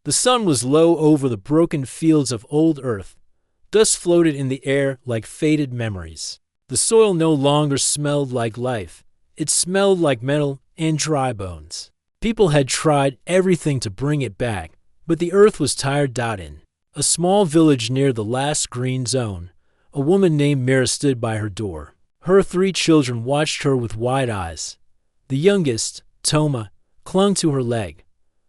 The sun was low over the broken fields of old Earth. Dust floated in the air like faded memories. The soil no longer smelled like life. It smelled like metal and dry bones. People had tried everything to bring it back, but the earth was tired. In a small village near the last green zone, a woman named Mira stood by her door. Her 3 children watched her with wide eyes. The youngest, Toma, clung to her leg.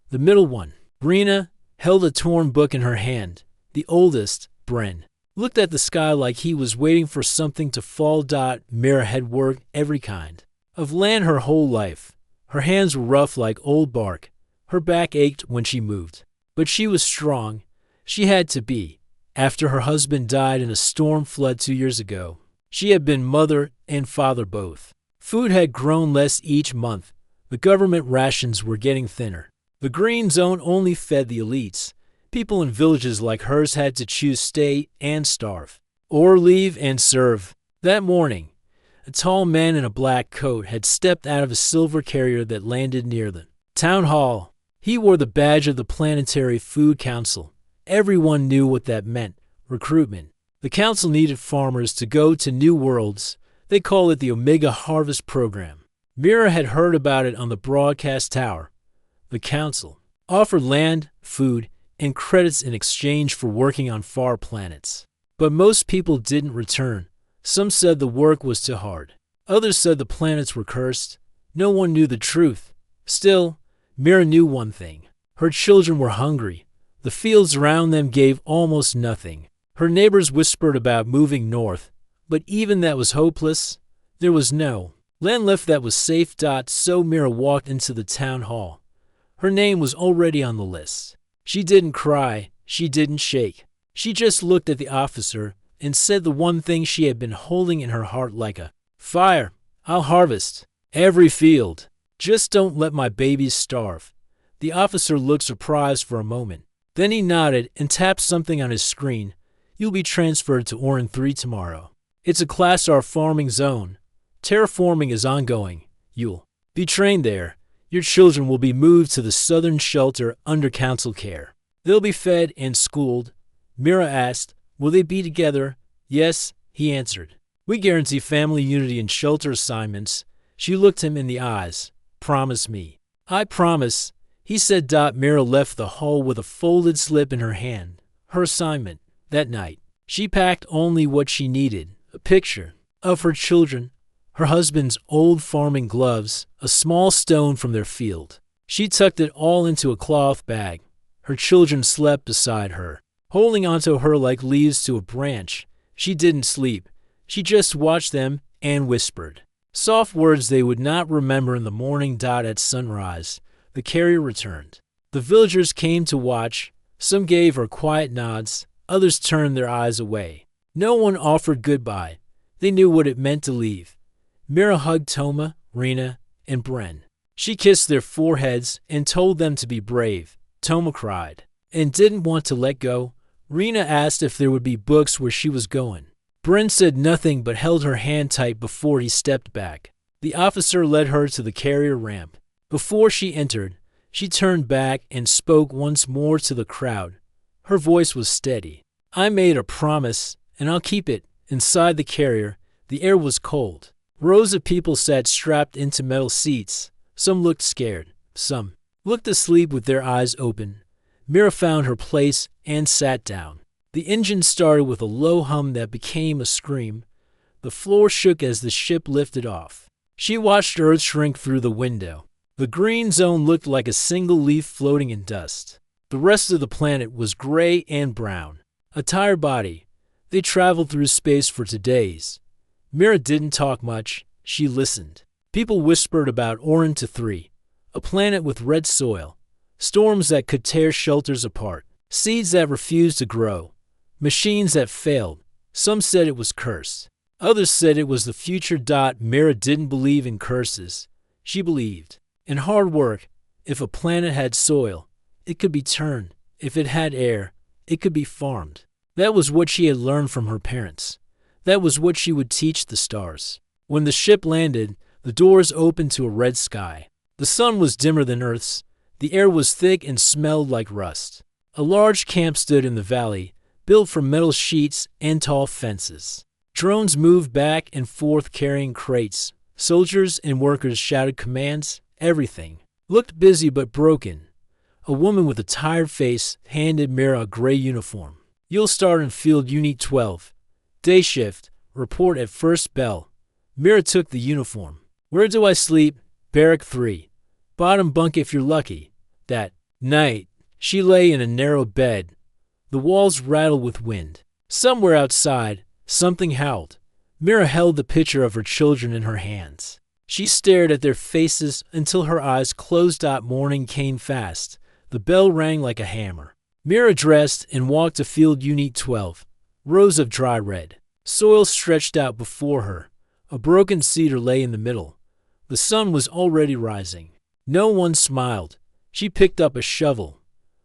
The middle one, Rena, held a torn book in her hand. The oldest, Bren, looked at the sky like he was waiting for something to fall. Mira had worked every kind of land her whole life. Her hands were rough like old bark. Her back ached when she moved. But she was strong. She had to be. After her husband died in a storm flood 2 years ago, she had been mother and father both. Food had grown less each month. The government rations were getting thinner. The green zone only fed the elites. People in villages like hers had to choose stay and starve, or leave and serve. That morning, a tall man in a black coat had stepped out of a silver carrier that landed near the town hall. He wore the badge of the Planetary Food Council. Everyone knew what that meant: recruitment. The council needed farmers to go to new worlds. They call it the Omega Harvest Program. Mira had heard about it on the broadcast tower. The council offered land, food, and credits in exchange for working on far planets. But most people didn't return. Some said the work was too hard. Others said the planets were cursed. No one knew the truth. Still, Mira knew one thing. Her children were hungry. The fields around them gave almost nothing. Her neighbors whispered about moving north, but even that was hopeless. There was no land left that was safe. So Mira walked into the town hall. Her name was already on the list. She didn't cry. She didn't shake. She just looked at the officer and said the one thing she had been holding in her heart like a fire: I'll harvest every field. Just don't let my babies starve. The officer looked surprised for a moment. Then he nodded and tapped something on his screen. You'll be transferred to Orin 3 tomorrow. It's a Class R farming zone. Terraforming is ongoing. You'll be trained there. Your children will be moved to the southern shelter under council care. They'll be fed and schooled. Mira asked, will they be together? Yes, he answered. We guarantee family unity in shelter assignments. She looked him in the eyes. Promise me. I promise, he said. Mira left the hall with a folded slip in her hand. Her assignment. That night, she packed only what she needed: a picture of her children, her husband's old farming gloves, a small stone from their field. She tucked it all into a cloth bag. Her children slept beside her, holding onto her like leaves to a branch. She didn't sleep. She just watched them and whispered soft words they would not remember in the morning. At sunrise, the carrier returned. The villagers came to watch. Some gave her quiet nods. Others turned their eyes away. No one offered goodbye. They knew what it meant to leave. Mira hugged Toma, Rena, and Bren. She kissed their foreheads and told them to be brave. Toma cried and didn't want to let go. Rena asked if there would be books where she was going. Bren said nothing but held her hand tight before he stepped back. The officer led her to the carrier ramp. Before she entered, she turned back and spoke once more to the crowd. Her voice was steady. I made a promise, and I'll keep it. Inside the carrier, the air was cold. Rows of people sat strapped into metal seats. Some looked scared. Some looked asleep with their eyes open. Mira found her place and sat down. The engine started with a low hum that became a scream. The floor shook as the ship lifted off. She watched Earth shrink through the window. The green zone looked like a single leaf floating in dust. The rest of the planet was gray and brown. A tired body. They traveled through space for 2 days. Mira didn't talk much. She listened. People whispered about Orin 3, a planet with red soil, storms that could tear shelters apart, seeds that refused to grow, machines that failed. Some said it was cursed. Others said it was the future. Mira didn't believe in curses. She believed in hard work. If a planet had soil, it could be turned. If it had air, it could be farmed. That was what she had learned from her parents. That was what she would teach the stars. When the ship landed, the doors opened to a red sky. The sun was dimmer than Earth's. The air was thick and smelled like rust. A large camp stood in the valley, built from metal sheets and tall fences. Drones moved back and forth carrying crates. Soldiers and workers shouted commands. Everything looked busy but broken. A woman with a tired face handed Mira a gray uniform. "You'll start in Field Unit 12. Day shift. Report at first bell." Mira took the uniform. "Where do I sleep?" "Barrack 3. Bottom bunk if you're lucky." That night, she lay in a narrow bed. The walls rattled with wind. Somewhere outside, something howled. Mira held the picture of her children in her hands. She stared at their faces until her eyes closed. Morning came fast. The bell rang like a hammer. Mira dressed and walked to Field Unit 12. Rows of dry red soil stretched out before her. A broken cedar lay in the middle. The sun was already rising. No one smiled. She picked up a shovel.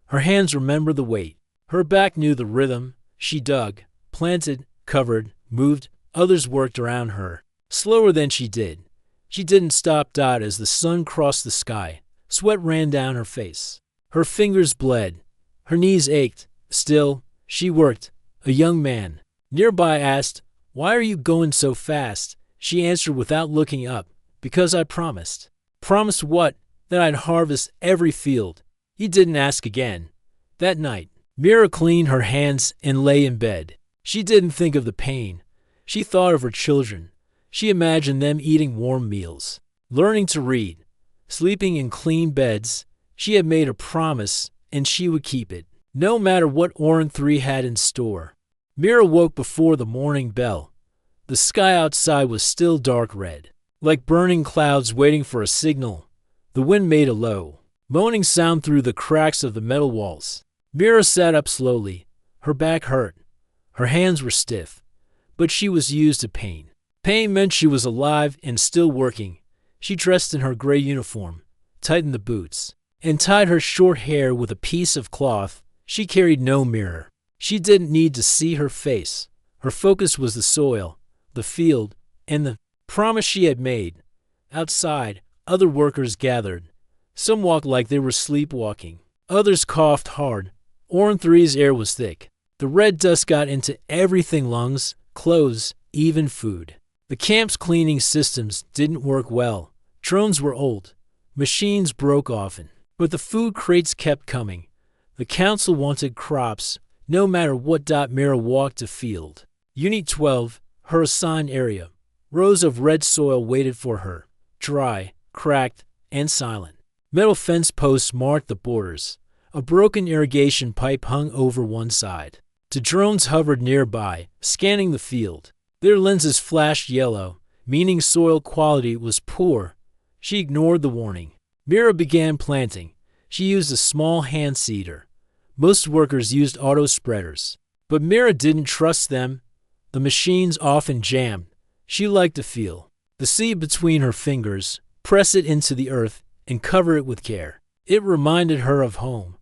Her hands remembered the weight. Her back knew the rhythm. She dug, planted, covered, moved. Others worked around her, slower than she did. She didn't stop. As the sun crossed the sky, sweat ran down her face. Her fingers bled. Her knees ached. Still, she worked. A young man nearby asked, "Why are you going so fast?" She answered without looking up, "Because I promised." "Promised what?" "That I'd harvest every field." He didn't ask again. That night, Mira cleaned her hands and lay in bed. She didn't think of the pain. She thought of her children. She imagined them eating warm meals, learning to read, sleeping in clean beds. She had made a promise, and she would keep it, no matter what Orcs 3 had in store. Mira woke before the morning bell. The sky outside was still dark red, like burning clouds waiting for a signal. The wind made a low, moaning sound through the cracks of the metal walls. Mira sat up slowly. Her back hurt. Her hands were stiff, but she was used to pain. Pain meant she was alive and still working. She dressed in her gray uniform, tightened the boots, and tied her short hair with a piece of cloth. She carried no mirror. She didn't need to see her face. Her focus was the soil, the field, and the promise she had made. Outside, other workers gathered. Some walked like they were sleepwalking. Others coughed hard. Orcs 3's air was thick. The red dust got into everything: lungs, clothes, even food. The camp's cleaning systems didn't work well. Drones were old. Machines broke often. But the food crates kept coming. The council wanted crops, no matter what. Mira walked to Field Unit 12, her assigned area. Rows of red soil waited for her, dry, cracked, and silent. Metal fence posts marked the borders. A broken irrigation pipe hung over one side. Two drones hovered nearby, scanning the field. Their lenses flashed yellow, meaning soil quality was poor. She ignored the warning. Mira began planting. She used a small hand seeder. Most workers used auto spreaders, but Mira didn't trust them. The machines often jammed. She liked to feel the seed between her fingers, press it into the earth, and cover it with care. It reminded her of home,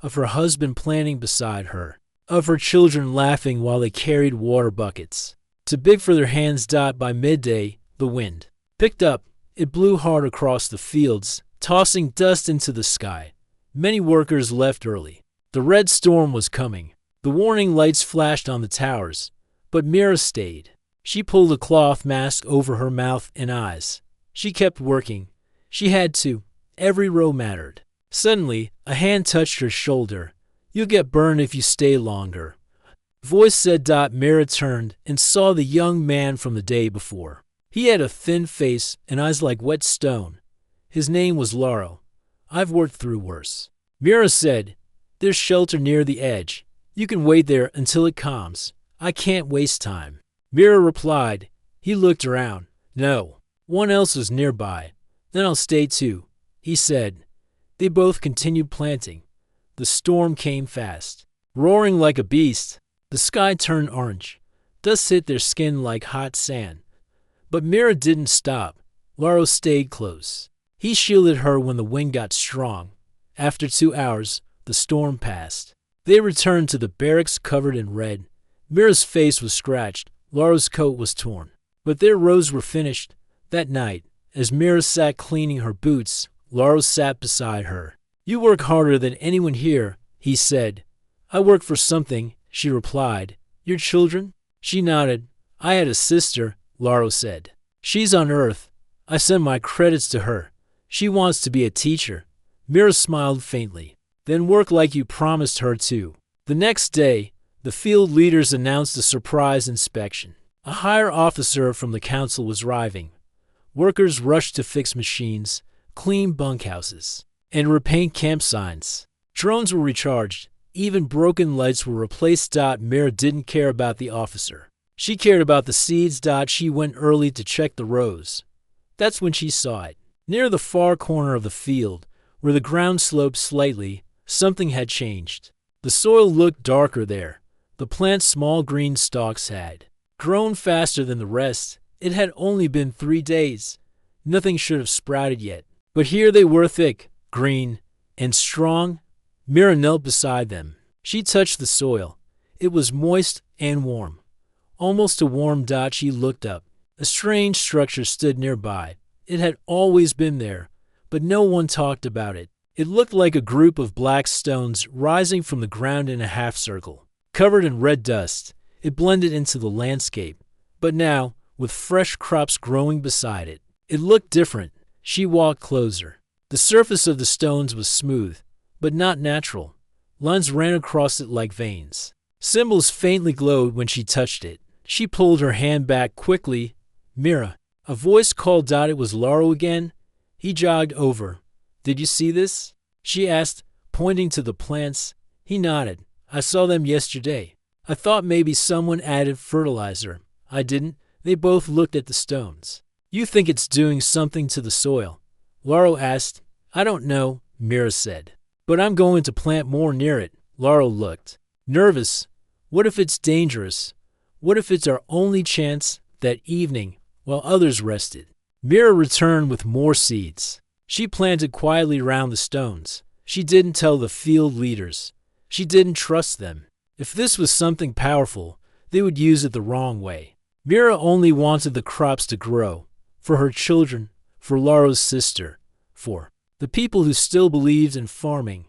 of her husband planting beside her, of her children laughing while they carried water buckets. Too big for their hands. By midday, the wind picked up. It blew hard across the fields, tossing dust into the sky. Many workers left early. The red storm was coming. The warning lights flashed on the towers, but Mira stayed. She pulled a cloth mask over her mouth and eyes. She kept working. She had to. Every row mattered. Suddenly, a hand touched her shoulder. "You'll get burned if you stay longer." Voice said. Mira turned and saw the young man from the day before. He had a thin face and eyes like wet stone. His name was Laurel. "I've worked through worse." Mira said, "There's shelter near the edge. You can wait there until it calms. I can't waste time." Mira replied. He looked around. "No, one else was nearby." "Then I'll stay too," he said. They both continued planting. The storm came fast, roaring like a beast. The sky turned orange. Dust hit their skin like hot sand. But Mira didn't stop. Laurel stayed close. He shielded her when the wind got strong. After 2 hours, the storm passed. They returned to the barracks covered in red. Mira's face was scratched. Laurel's coat was torn. But their rows were finished. That night, as Mira sat cleaning her boots, Laurel sat beside her. "You work harder than anyone here," he said. I work for something, she replied. Your children? She nodded. I had a sister, Laurel said. She's on Earth. I sent my credits to her. She wants to be a teacher. Mira smiled faintly. Then work like you promised her to. The next day, the field leaders announced a surprise inspection. A higher officer from the council was arriving. Workers rushed to fix machines, clean bunkhouses, and repaint camp signs. Drones were recharged. Even broken lights were replaced. Mira didn't care about the officer. She cared about the seeds. She went early to check the rows. That's when she saw it. Near the far corner of the field, where the ground sloped slightly, something had changed. The soil looked darker there. The plant's small green stalks had grown faster than the rest. It had only been 3 days. Nothing should have sprouted yet. But here they were, thick, green, and strong. Mira knelt beside them. She touched the soil. It was moist and warm. Almost too warm. She looked up. A strange structure stood nearby. It had always been there, but no one talked about it. It looked like a group of black stones rising from the ground in a half circle. Covered in red dust, it blended into the landscape. But now, with fresh crops growing beside it, it looked different. She walked closer. The surface of the stones was smooth, but not natural. Lines ran across it like veins. Symbols faintly glowed when she touched it. She pulled her hand back quickly. Mira. A voice called. It was Laurel again. He jogged over. Did you see this? She asked, pointing to the plants. He nodded. I saw them yesterday. I thought maybe someone added fertilizer. I didn't. They both looked at the stones. You think it's doing something to the soil? Laurel asked. I don't know, Mira said. But I'm going to plant more near it. Laurel looked nervous. What if it's dangerous? What if it's our only chance? That evening, while others rested, Mira returned with more seeds. She planted quietly around the stones. She didn't tell the field leaders. She didn't trust them. If this was something powerful, they would use it the wrong way. Mira only wanted the crops to grow. For her children, for Laurel's sister, for the people who still believed in farming.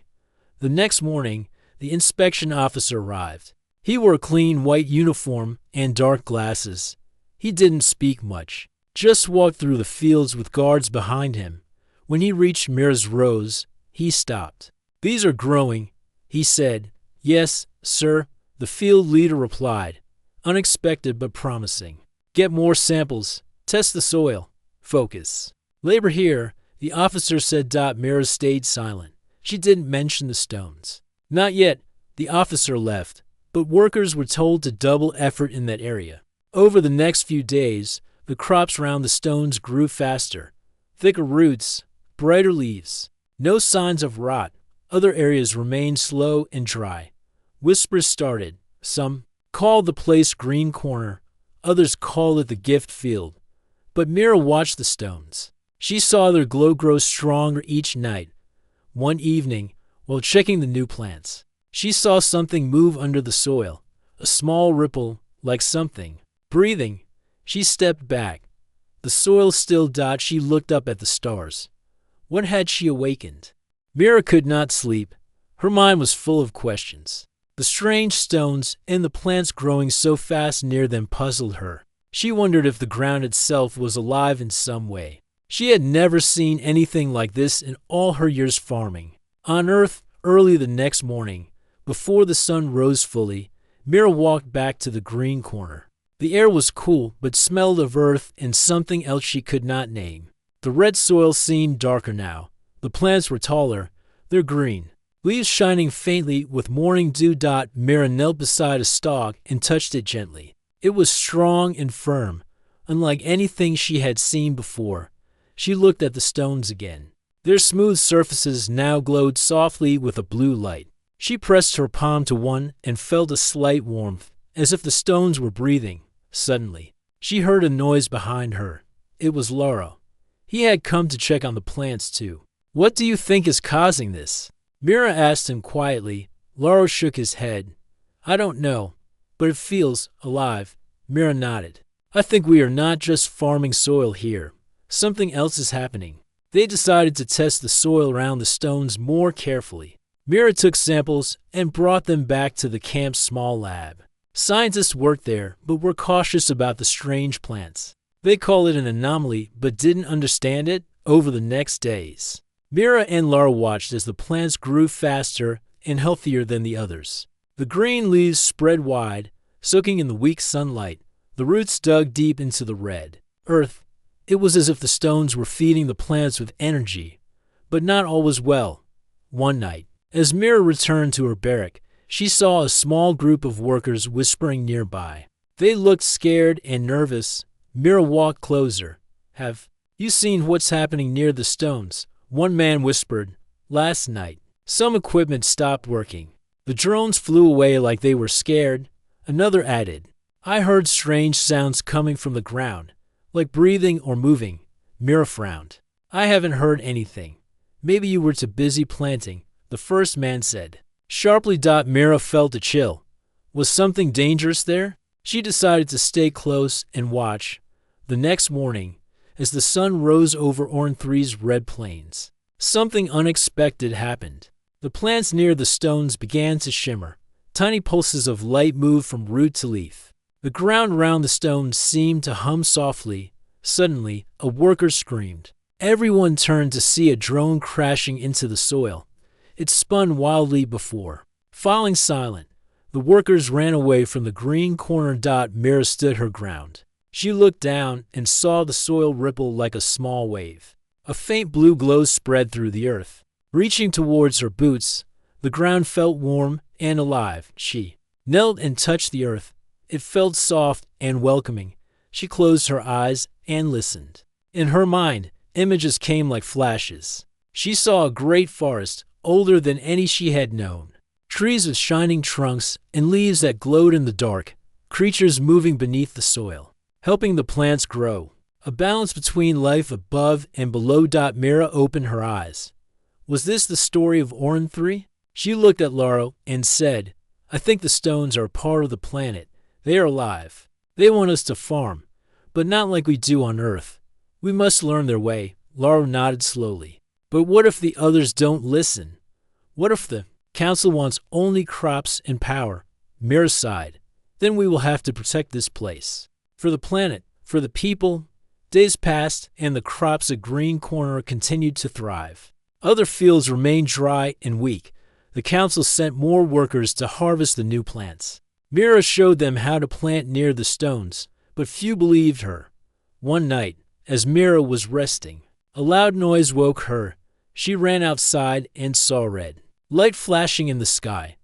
The next morning, the inspection officer arrived. He wore a clean white uniform and dark glasses. He didn't speak much, just walked through the fields with guards behind him. When he reached Mira's rows, he stopped. These are growing, he said. Yes, sir, the field leader replied. Unexpected but promising. Get more samples. Test the soil. Focus. Labor here, the officer said. Mira stayed silent. She didn't mention the stones. Not yet. The officer left, but workers were told to double effort in that area. Over the next few days, the crops around the stones grew faster. Thicker roots, brighter leaves. No signs of rot. Other areas remained slow and dry. Whispers started. Some called the place Green Corner. Others called it the gift field. But Mira watched the stones. She saw their glow grow stronger each night. One evening, while checking the new plants, she saw something move under the soil. A small ripple, like something breathing. She stepped back. The soil still. She looked up at the stars. What had she awakened? Mira could not sleep. Her mind was full of questions. The strange stones and the plants growing so fast near them puzzled her. She wondered if the ground itself was alive in some way. She had never seen anything like this in all her years farming. On Earth, early the next morning, before the sun rose fully, Mira walked back to the Green Corner. The air was cool, but smelled of earth and something else she could not name. The red soil seemed darker now. The plants were taller. They're green. Leaves shining faintly with morning dew. Mira knelt beside a stalk and touched it gently. It was strong and firm, unlike anything she had seen before. She looked at the stones again. Their smooth surfaces now glowed softly with a blue light. She pressed her palm to one and felt a slight warmth, as if the stones were breathing. Suddenly, she heard a noise behind her. It was Laurel. He had come to check on the plants too. What do you think is causing this? Mira asked him quietly. Laurel shook his head. I don't know, but it feels alive. Mira nodded. I think we are not just farming soil here. Something else is happening. They decided to test the soil around the stones more carefully. Mira took samples and brought them back to the camp's small lab. Scientists worked there, but were cautious about the strange plants. They called it an anomaly, but didn't understand it. Over the next days, Mira and Lara watched as the plants grew faster and healthier than the others. The green leaves spread wide, soaking in the weak sunlight. The roots dug deep into the red earth. It was as if the stones were feeding the plants with energy. But not all was well. One night, as Mira returned to her barrack, she saw a small group of workers whispering nearby. They looked scared and nervous. Mira walked closer. "Have you seen what's happening near the stones?" One man whispered. "Last night, some equipment stopped working. The drones flew away like they were scared." Another added, "I heard strange sounds coming from the ground, like breathing or moving." Mira frowned. "I haven't heard anything. Maybe you were too busy planting," the first man said. Sharply, Mira felt a chill. Was something dangerous there? She decided to stay close and watch. The next morning, as the sun rose over Orn-3's red plains, something unexpected happened. The plants near the stones began to shimmer. Tiny pulses of light moved from root to leaf. The ground around the stones seemed to hum softly. Suddenly, a worker screamed. Everyone turned to see a drone crashing into the soil. It spun wildly before. Falling silent, the workers ran away from the green corner. Mira stood her ground. She looked down and saw the soil ripple like a small wave. A faint blue glow spread through the earth. Reaching towards her boots, the ground felt warm and alive. She knelt and touched the earth. It felt soft and welcoming. She closed her eyes and listened. In her mind, images came like flashes. She saw a great forest, older than any she had known. Trees with shining trunks and leaves that glowed in the dark. Creatures moving beneath the soil, helping the plants grow. A balance between life above and below. Mira opened her eyes. Was this the story of Orn-3? She looked at Lara and said, "I think the stones are a part of the planet. They are alive. They want us to farm, but not like we do on Earth. We must learn their way." Lara nodded slowly. "But what if the others don't listen? What if the council wants only crops and power?" Mira sighed. "Then we will have to protect this place. For the planet, for the people." Days passed, and the crops at Green Corner continued to thrive. Other fields remained dry and weak. The council sent more workers to harvest the new plants. Mira showed them how to plant near the stones, but few believed her. One night, as Mira was resting, a loud noise woke her. She ran outside and saw red light flashing in the sky.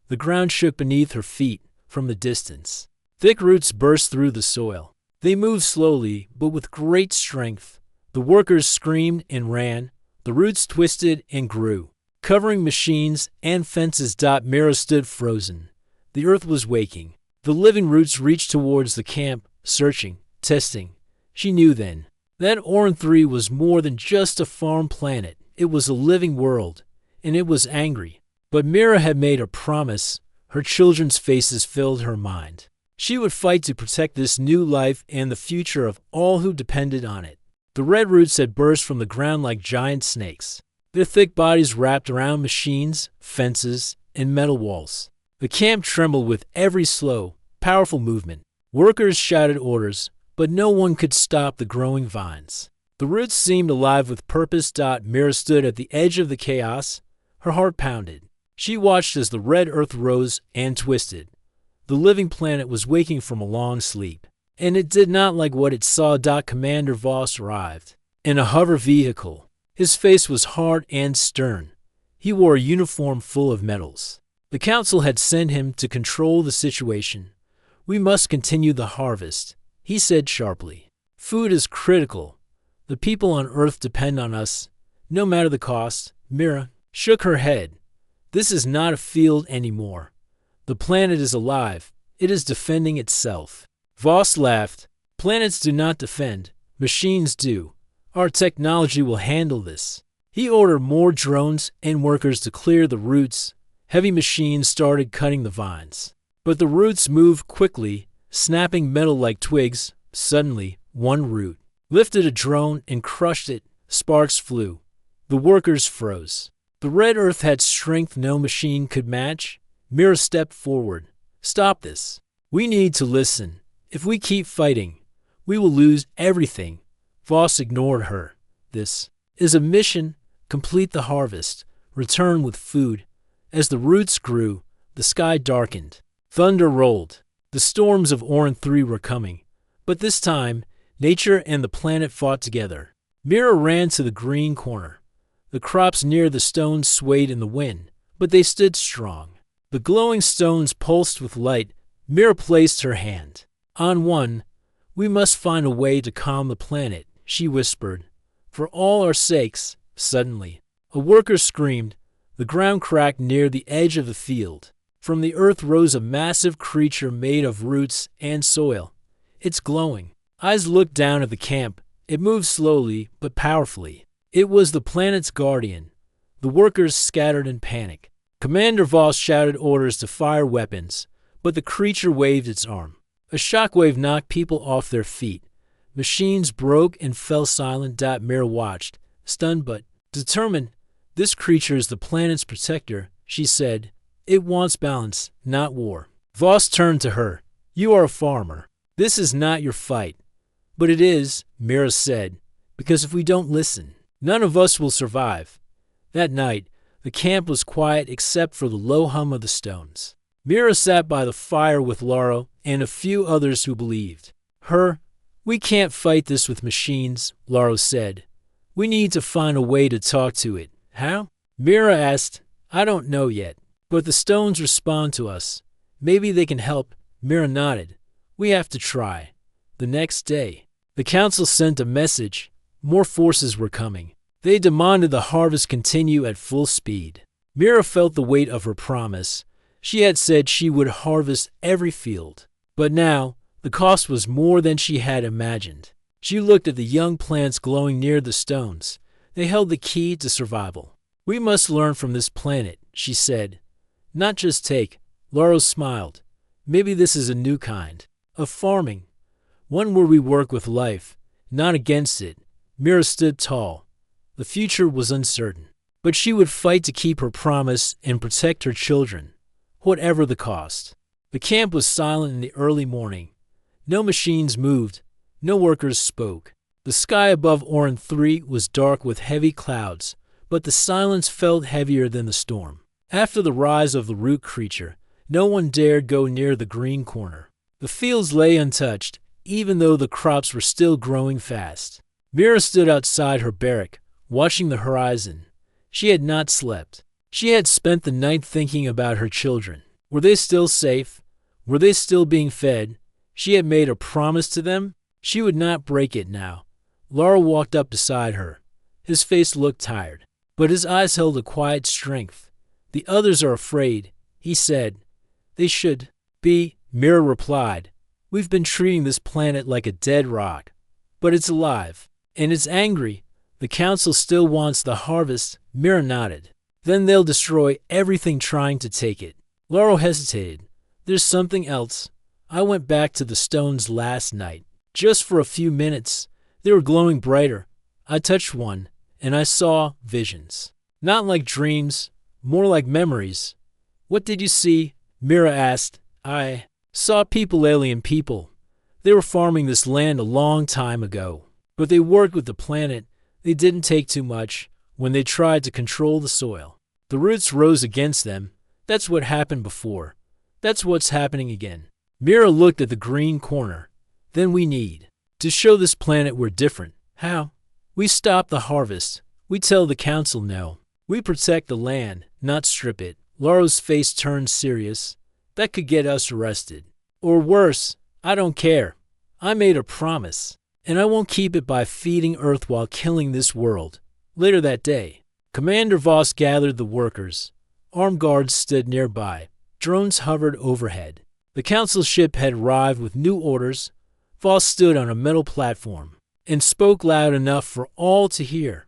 The ground shook beneath her feet from the distance. Thick roots burst through the soil. They moved slowly, but with great strength. The workers screamed and ran. The roots twisted and grew, covering machines and fences. Mira stood frozen. The earth was waking. The living roots reached towards the camp, searching, testing. She knew then that Orn-3 was more than just a farm planet. It was a living world, and it was angry. But Mira had made a promise. Her children's faces filled her mind. She would fight to protect this new life and the future of all who depended on it. The red roots had burst from the ground like giant snakes, their thick bodies wrapped around machines, fences, and metal walls. The camp trembled with every slow, powerful movement. Workers shouted orders, but no one could stop the growing vines. The roots seemed alive with purpose. Mira stood at the edge of the chaos. Her heart pounded. She watched as the red earth rose and twisted. The living planet was waking from a long sleep, and it did not like what it saw. Commander Voss arrived in a hover vehicle. His face was hard and stern. He wore a uniform full of medals. The council had sent him to control the situation. "We must continue the harvest," he said sharply. "Food is critical. The people on Earth depend on us, no matter the cost." Mira shook her head. "This is not a field anymore. The planet is alive. It is defending itself." Voss laughed. "Planets do not defend. Machines do. Our technology will handle this." He ordered more drones and workers to clear the roots. Heavy machines started cutting the vines. But the roots moved quickly, snapping metal like twigs. Suddenly, one root lifted a drone and crushed it. Sparks flew. The workers froze. The red Earth had strength no machine could match. Mira stepped forward. Stop this. We need to listen. If we keep fighting, we will lose everything. Voss ignored her. This is a mission. Complete the harvest. Return with food. As the roots grew, the sky darkened. Thunder rolled. The storms of Orin 3 were coming. But this time, nature and the planet fought together. Mira ran to the green corner. The crops near the stones swayed in the wind, but they stood strong. The glowing stones pulsed with light. Mira placed her hand on one. We must find a way to calm the planet, she whispered. For all our sakes. Suddenly, a worker screamed. The ground cracked near the edge of the field. From the earth rose a massive creature made of roots and soil. It's glowing. Eyes looked down at the camp. It moved slowly but powerfully. It was the planet's guardian. The workers scattered in panic. Commander Voss shouted orders to fire weapons, but the creature waved its arm. A shockwave knocked people off their feet. Machines broke and fell silent. Mira watched, stunned but determined. This creature is the planet's protector, she said. It wants balance, not war. Voss turned to her. You are a farmer. This is not your fight. But it is, Mira said, because if we don't listen, none of us will survive. That night, the camp was quiet except for the low hum of the stones. Mira sat by the fire with Lauro and a few others who believed her. We can't fight this with machines, Lauro said. We need to find a way to talk to it. How? Mira asked. I don't know yet, but the stones respond to us. Maybe they can help. Mira nodded. We have to try. The next day, the council sent a message. More forces were coming. They demanded the harvest continue at full speed. Mira felt the weight of her promise. She had said she would harvest every field. But now, the cost was more than she had imagined. She looked at the young plants glowing near the stones. They held the key to survival. We must learn from this planet, she said. Not just take. Lauro smiled. Maybe this is a new kind of farming. One where we work with life, not against it. Mira stood tall. The future was uncertain, but she would fight to keep her promise and protect her children, whatever the cost. The camp was silent in the early morning. No machines moved. No workers spoke. The sky above Orin 3 was dark with heavy clouds, but the silence felt heavier than the storm. After the rise of the root creature, no one dared go near the green corner. The fields lay untouched, even though the crops were still growing fast. Mira stood outside her barrack, watching the horizon. She had not slept. She had spent the night thinking about her children. Were they still safe? Were they still being fed? She had made a promise to them. She would not break it now. Lauro walked up beside her. His face looked tired, but his eyes held a quiet strength. The others are afraid, he said. They should be, Mira replied. We've been treating this planet like a dead rock, but it's alive, and it's angry. The council still wants the harvest. Mira nodded. Then they'll destroy everything trying to take it. Lauro hesitated. There's something else. I went back to the stones last night, just for a few minutes. They were glowing brighter. I touched one, and I saw visions. Not like dreams, more like memories. What did you see? Mira asked. I saw people, alien people. They were farming this land a long time ago, but they worked with the planet. They didn't take too much when they tried to control the soil. The roots rose against them. That's what happened before. That's what's happening again. Mira looked at the green corner. Then we need to show this planet we're different. How? We stop the harvest. We tell the council no. We protect the land, not strip it. Lauro's face turned serious. That could get us arrested. Or worse, I don't care. I made a promise, and I won't keep it by feeding Earth while killing this world. Later that day, Commander Voss gathered the workers. Armed guards stood nearby. Drones hovered overhead. The council ship had arrived with new orders. Voss stood on a metal platform and spoke loud enough for all to hear.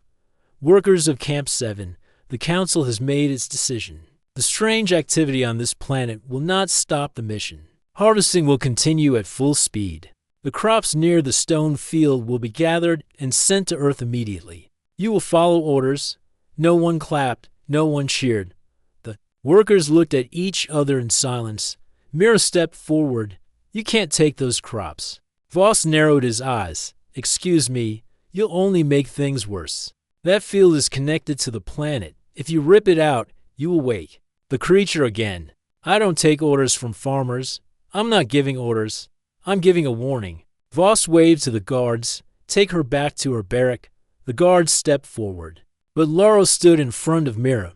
Workers of Camp 7, the council has made its decision. The strange activity on this planet will not stop the mission. Harvesting will continue at full speed. The crops near the stone field will be gathered and sent to Earth immediately. You will follow orders. No one clapped. No one cheered. The workers looked at each other in silence. Mira stepped forward. You can't take those crops. Voss narrowed his eyes. Excuse me, you'll only make things worse. That field is connected to the planet. If you rip it out, you will wake. The creature again. I don't take orders from farmers. I'm not giving orders. I'm giving a warning. Voss waved to the guards. Take her back to her barrack. The guards stepped forward. But Laurel stood in front of Mira.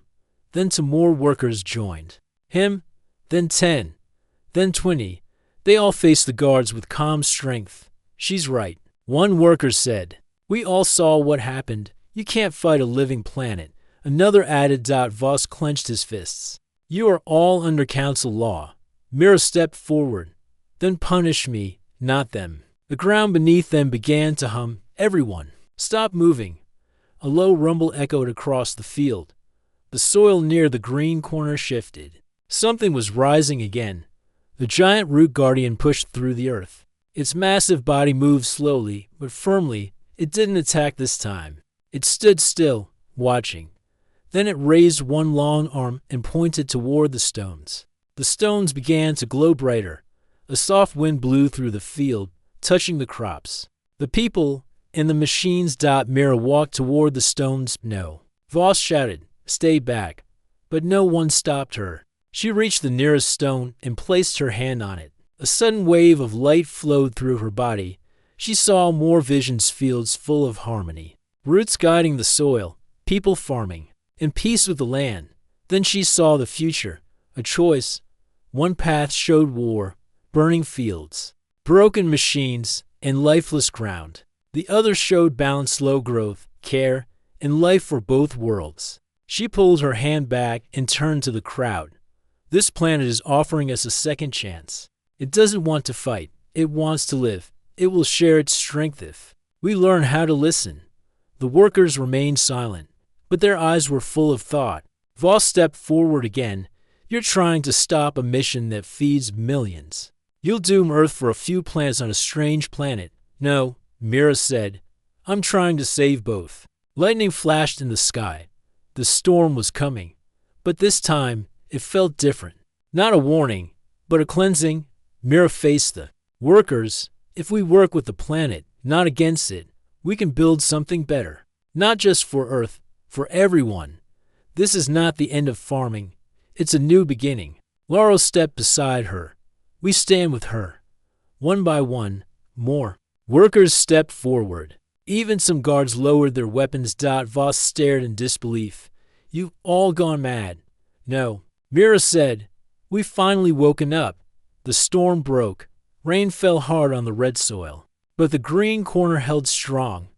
Then two more workers joined. Him, then 10, then 20. They all faced the guards with calm strength. She's right. One worker said. We all saw what happened. You can't fight a living planet. Another added. Voss clenched his fists. You are all under council law. Mira stepped forward. Then punish me, not them. The ground beneath them began to hum. Everyone, stop moving. A low rumble echoed across the field. The soil near the green corner shifted. Something was rising again. The giant root guardian pushed through the earth. Its massive body moved slowly, but firmly. It didn't attack this time. It stood still, watching. Then it raised one long arm and pointed toward the stones. The stones began to glow brighter. A soft wind blew through the field, touching the crops. The people and the machines. Mira walked toward the stones. No. Voss shouted, stay back. But no one stopped her. She reached the nearest stone and placed her hand on it. A sudden wave of light flowed through her body. She saw more visions, fields full of harmony. Roots guiding the soil, people farming, in peace with the land. Then she saw the future, a choice. One path showed war, burning fields, broken machines, and lifeless ground. The other showed balance, slow growth, care, and life for both worlds. She pulled her hand back and turned to the crowd. This planet is offering us a second chance. It doesn't want to fight. It wants to live. It will share its strength if we learn how to listen. The workers remained silent, but their eyes were full of thought. Voss stepped forward again. You're trying to stop a mission that feeds millions. You'll doom Earth for a few plants on a strange planet. No, Mira said. I'm trying to save both. Lightning flashed in the sky. The storm was coming. But this time, it felt different. Not a warning, but a cleansing. Mira faced the workers. If we work with the planet, not against it, we can build something better. Not just for Earth, for everyone. This is not the end of farming. It's a new beginning. Laurel stepped beside her. We stand with her. One by one, more workers stepped forward. Even some guards lowered their weapons. Voss stared in disbelief. You've all gone mad. No, Mira said. We've finally woken up. The storm broke. Rain fell hard on the red soil. But the green corner held strong.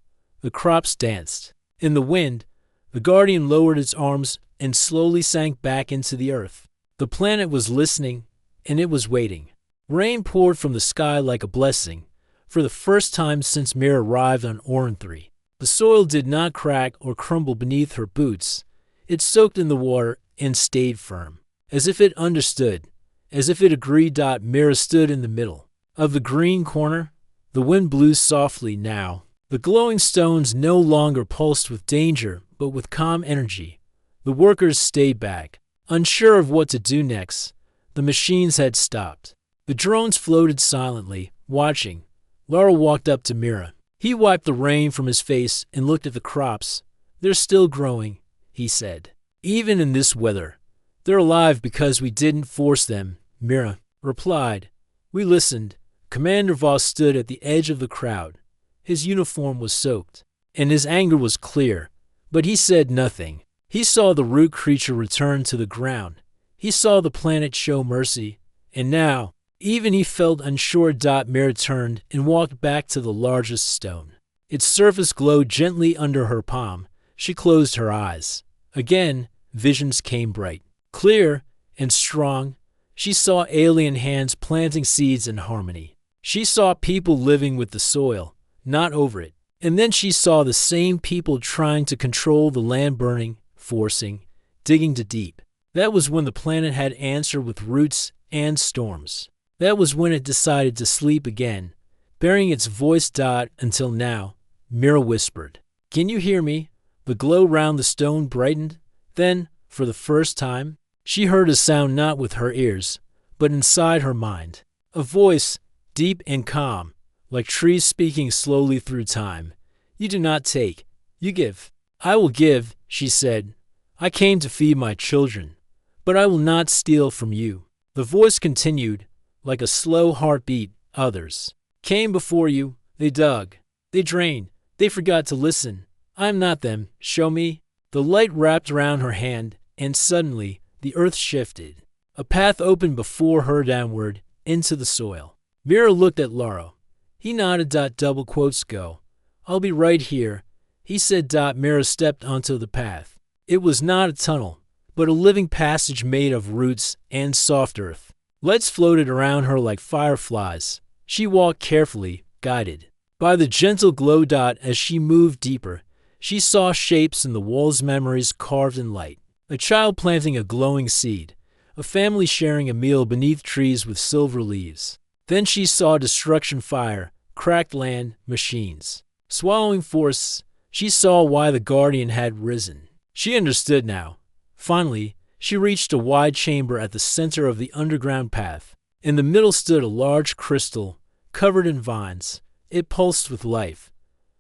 The crops danced. In the wind, the guardian lowered its arms and slowly sank back into the earth. The planet was listening, and it was waiting. Rain poured from the sky like a blessing, for the first time since Mira arrived on Orin 3. The soil did not crack or crumble beneath her boots. It soaked in the water and stayed firm, as if it understood, as if it agreed. Mira stood in the middle of the green corner. The wind blew softly now. The glowing stones no longer pulsed with danger, but with calm energy. The workers stayed back, unsure of what to do next. The machines had stopped. The drones floated silently, watching. Laurel walked up to Mira. He wiped the rain from his face and looked at the crops. They're still growing, he said. Even in this weather. They're alive because we didn't force them, Mira replied. We listened. Commander Voss stood at the edge of the crowd. His uniform was soaked, and his anger was clear, but he said nothing. He saw the root creature return to the ground. He saw the planet show mercy, and now, even he felt unsure. Mira turned and walked back to the largest stone. Its surface glowed gently under her palm. She closed her eyes. Again, visions came bright, clear, and strong. She saw alien hands planting seeds in harmony. She saw people living with the soil, not over it. And then she saw the same people trying to control the land, burning, forcing, digging too deep. That was when the planet had answered with roots and storms. That was when it decided to sleep again, burying its voice. Until now, Mira whispered, "Can you hear me?" The glow round the stone brightened. Then, For the first time, she heard a sound not with her ears, but inside her mind. A voice, deep and calm, like trees speaking slowly through time. You do not take, you give. I will give, she said. I came to feed my children, but I will not steal from you. The voice continued, like a slow heartbeat. Others came before you. They dug, they drained, they forgot to listen. I am not them. Show me. The light wrapped around her hand, and suddenly the earth shifted. A path opened before her downward into the soil. Mira looked at Lauro. He nodded. Double quotes go. I'll be right here, he said. Mira stepped onto the path. It was not a tunnel, but a living passage made of roots and soft earth. Lights floated around her like fireflies. She walked carefully, guided by the gentle glow. As she moved deeper, she saw shapes in the walls, memories carved in light. A child planting a glowing seed, a family sharing a meal beneath trees with silver leaves. Then she saw destruction, fire, cracked land, machines. Swallowing forests, she saw why the Guardian had risen. She understood now. Finally, she reached a wide chamber at the center of the underground path. In the middle stood a large crystal, covered in vines. It pulsed with life.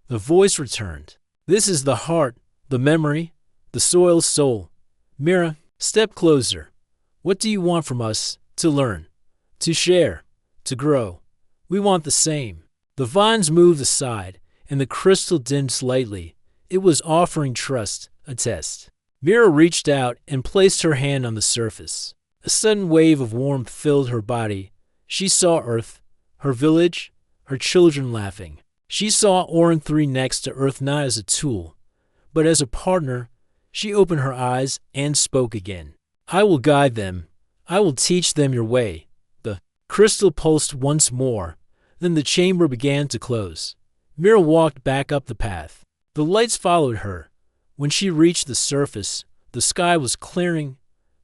The voice returned. This is the heart, the memory, the soil's soul. Mira, step closer. What do you want from us? To learn, to share, to grow. We want the same. The vines moved aside, and the crystal dimmed slightly. It was offering trust, a test. Mira reached out and placed her hand on the surface. A sudden wave of warmth filled her body. She saw Earth, her village, her children laughing. She saw Orin 3 next to Earth, not as a tool, but as a partner. She opened her eyes and spoke again. I will guide them. I will teach them your way. The crystal pulsed once more. Then the chamber began to close. Mira walked back up the path. The lights followed her. When she reached the surface, the sky was clearing.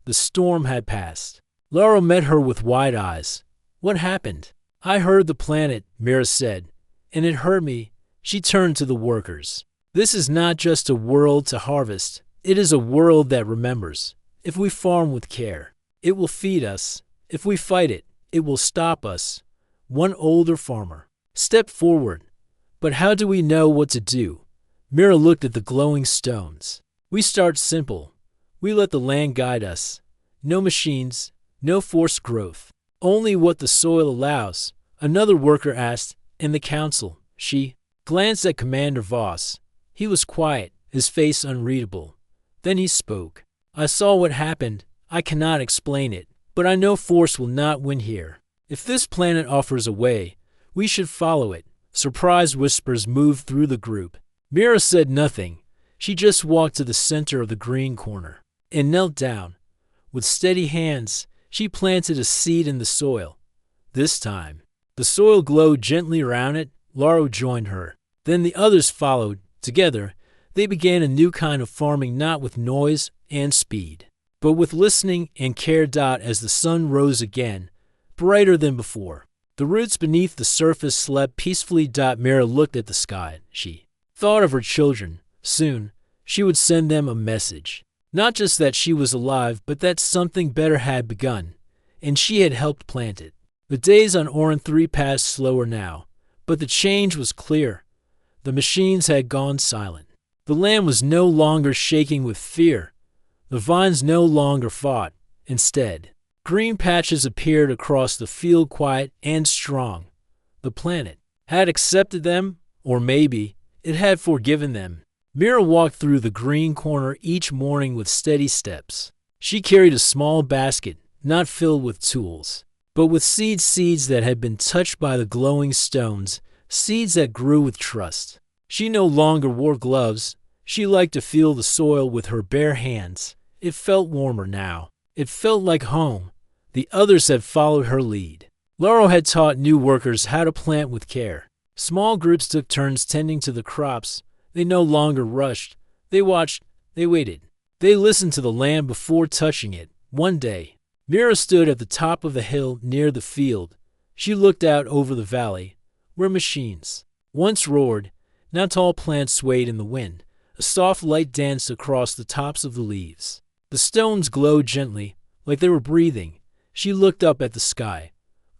The storm had passed. Laura met her with wide eyes. What happened? I heard the planet, Mira said, and it hurt me. She turned to the workers. This is not just a world to harvest. It is a world that remembers. If we farm with care, it will feed us. If we fight it, it will stop us. One older farmer stepped forward. But how do we know what to do? Mira looked at the glowing stones. We start simple. We let the land guide us. No machines, no forced growth. Only what the soil allows. Another worker asked, in the council. She glanced at Commander Voss. He was quiet, his face unreadable. Then he spoke. I saw what happened. I cannot explain it, but I know force will not win here. If this planet offers a way, we should follow it. Surprised whispers moved through the group. Mira said nothing. She just walked to the center of the green corner and knelt down. With steady hands, she planted a seed in the soil. This time, the soil glowed gently around it. Laura joined her. Then the others followed. Together, they began a new kind of farming, not with noise and speed, but with listening and care. As the sun rose again, brighter than before, the roots beneath the surface slept peacefully. Mira looked at the sky. She thought of her children. Soon, she would send them a message. Not just that she was alive, but that something better had begun, and she had helped plant it. The days on Orin 3 passed slower now, but the change was clear. The machines had gone silent. The land was no longer shaking with fear. The vines no longer fought. Instead, green patches appeared across the field, quiet and strong. The planet had accepted them, or maybe it had forgiven them. Mira walked through the green corner each morning with steady steps. She carried a small basket, not filled with tools, but with seeds that had been touched by the glowing stones, seeds that grew with trust. She no longer wore gloves. She liked to feel the soil with her bare hands. It felt warmer now. It felt like home. The others had followed her lead. Laurel had taught new workers how to plant with care. Small groups took turns tending to the crops. They no longer rushed. They watched. They waited. They listened to the land before touching it. One day, Mira stood at the top of a hill near the field. She looked out over the valley, where machines once roared. Now tall plants swayed in the wind. A soft light danced across the tops of the leaves. The stones glowed gently, like they were breathing. She looked up at the sky.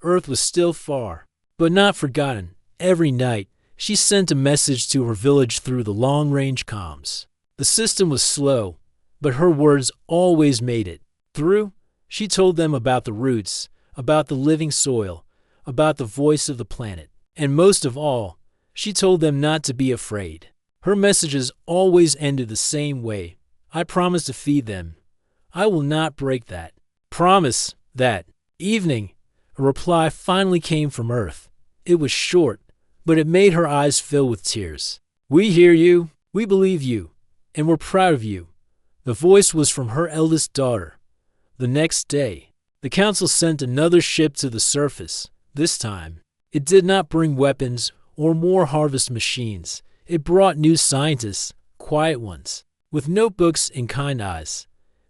Earth was still far, but not forgotten. Every night, she sent a message to her village through the long-range comms. The system was slow, but her words always made it through. She told them about the roots, about the living soil, about the voice of the planet. And most of all, she told them not to be afraid. Her messages always ended the same way. I promise to feed them. I will not break that promise. That evening, a reply finally came from Earth. It was short, but it made her eyes fill with tears. We hear you, we believe you, and we're proud of you. The voice was from her eldest daughter. The next day, the council sent another ship to the surface. This time, it did not bring weapons or more harvest machines. It brought new scientists, quiet ones, with notebooks and kind eyes.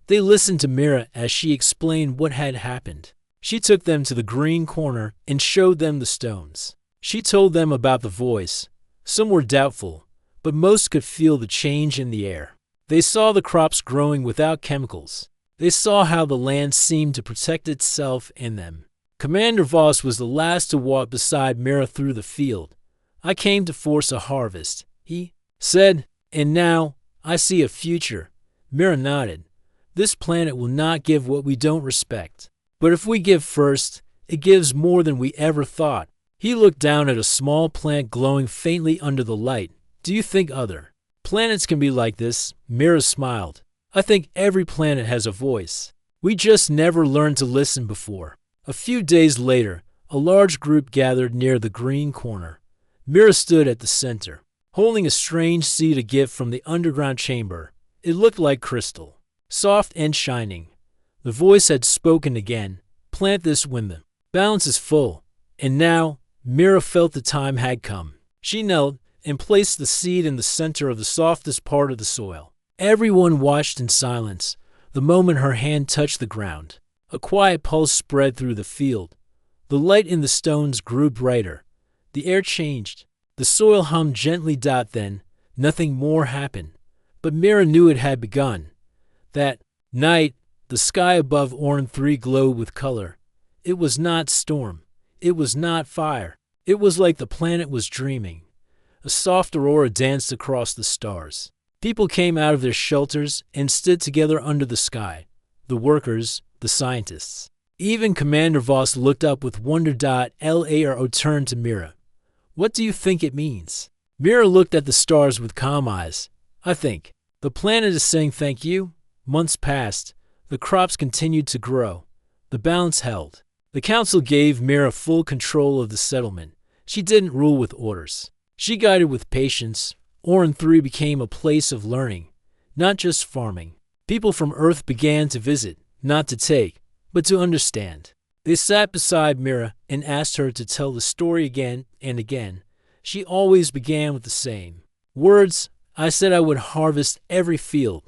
They listened to Mira as she explained what had happened. She took them to the green corner and showed them the stones. She told them about the voice. Some were doubtful, but most could feel the change in the air. They saw the crops growing without chemicals. They saw how the land seemed to protect itself in them. Commander Voss was the last to walk beside Mira through the field. I came to force a harvest, he said, and now I see a future. Mira nodded. This planet will not give what we don't respect. But if we give first, it gives more than we ever thought. He looked down at a small plant glowing faintly under the light. Do you think other planets can be like this? Mira smiled. I think every planet has a voice. We just never learned to listen before. A few days later, a large group gathered near the green corner. Mira stood at the center, holding a strange seed, a gift from the underground chamber. It looked like crystal, soft and shining. The voice had spoken again. Plant this when the balance is full. And now, Mira felt the time had come. She knelt and placed the seed in the center of the softest part of the soil. Everyone watched in silence. The moment her hand touched the ground, a quiet pulse spread through the field. The light in the stones grew brighter. The air changed. The soil hummed gently. Then, nothing more happened. But Mira knew it had begun. That night, the sky above Orn 3 glowed with color. It was not storm. It was not fire. It was like the planet was dreaming. A soft aurora danced across the stars. People came out of their shelters and stood together under the sky. The workers, the scientists. Even Commander Voss looked up with wonder. Laro turned to Mira. What do you think it means? Mira looked at the stars with calm eyes. I think the planet is saying thank you. Months passed. The crops continued to grow. The balance held. The council gave Mira full control of the settlement. She didn't rule with orders. She guided with patience. Orn 3 became a place of learning, not just farming. People from Earth began to visit, not to take, but to understand. They sat beside Mira and asked her to tell the story again and again. She always began with the same words. I said I would harvest every field.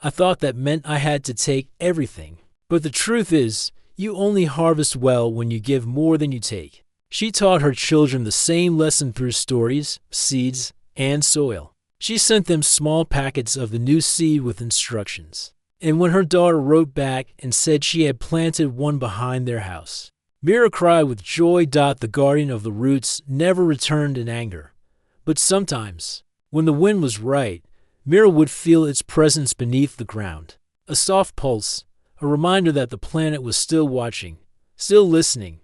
I thought that meant I had to take everything. But the truth is, you only harvest well when you give more than you take. She taught her children the same lesson through stories, seeds, and soil. She sent them small packets of the new seed with instructions. And when her daughter wrote back and said she had planted one behind their house, Mira cried with joy. The guardian of the roots never returned in anger. But sometimes, when the wind was right, Mira would feel its presence beneath the ground. A soft pulse, a reminder that the planet was still watching, still listening.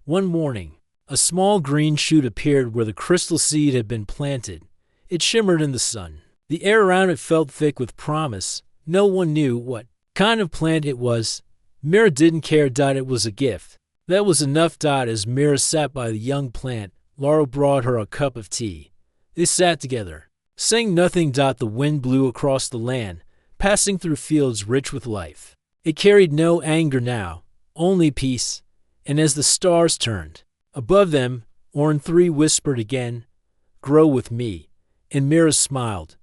One morning, a small green shoot appeared where the crystal seed had been planted. It shimmered in the sun. The air around it felt thick with promise. No one knew what kind of plant it was. Mira didn't care. It was a gift. That was enough. As Mira sat by the young plant, Laura brought her a cup of tea. They sat together, saying nothing. The wind blew across the land, passing through fields rich with life. It carried no anger now, only peace. And as the stars turned above them, Orn 3 whispered again, grow with me. And Mira smiled,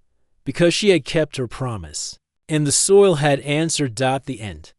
because she had kept her promise. And the soil had answered. The end.